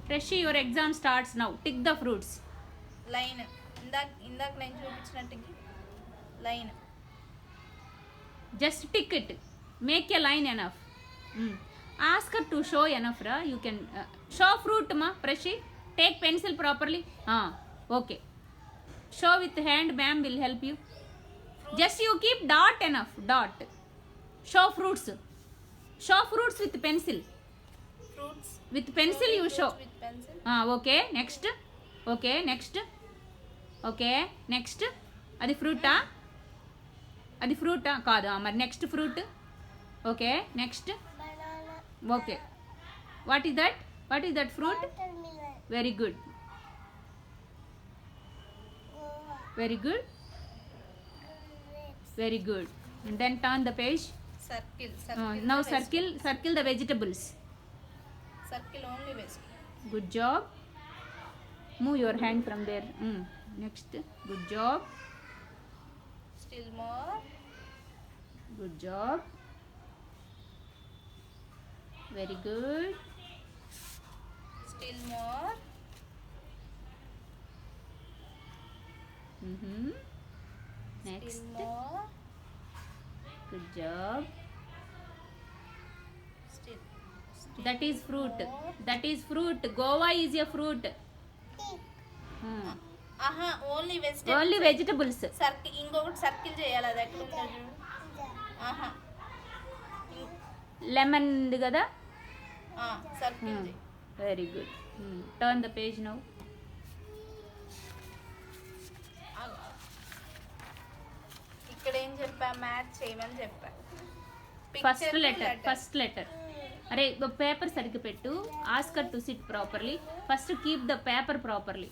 Preshi, your exam starts now. Tick the fruits. Line ఇందాక నేను చూపించినట్టుకి line. Just tick it. Make a line enough. Ask her to show enough, ra. You can show fruit, ma. Preshi, take pencil properly. Okay. Show with hand, ma'am will help you. Just you keep dot enough. Dot. Show fruits. Show fruits with pencil. Fruits. With pencil you show. With pencil. Okay. Next. Okay. Next. Okay. Next. Adi fruit ah? Adi fruit ah? Kaadu. Mar next fruit. Okay. Next. Okay. What is that? What is that fruit? Watermelon. Very good. Very good. Grapes. Very good. And then turn the page. Circle. Now circle the vegetables. Circle only vegetable. Good job. Move your hand from there. Next. Good job. Still more. Good job. Very good. Still more. Next. Still more. Good job. Still. That is fruit. more. That is fruit. Guava is a fruit. ఆహా only vegetable. Only vegetables. Circle ఇంకొకటి circle చేయాలి. అది ఎక్కడ ఉంది చూడు. ఆహా Lemon ఉంది కదా. సర్కిల్ చేయి. Very good. Turn the page now. ఇక్కడ ఏం చెప్పా? మ్యాచ్ చేయమని చెప్పా. First letter. అరే పేపర్ సరిగ్గా పెట్టు. Ask her to sit properly. First keep the paper properly.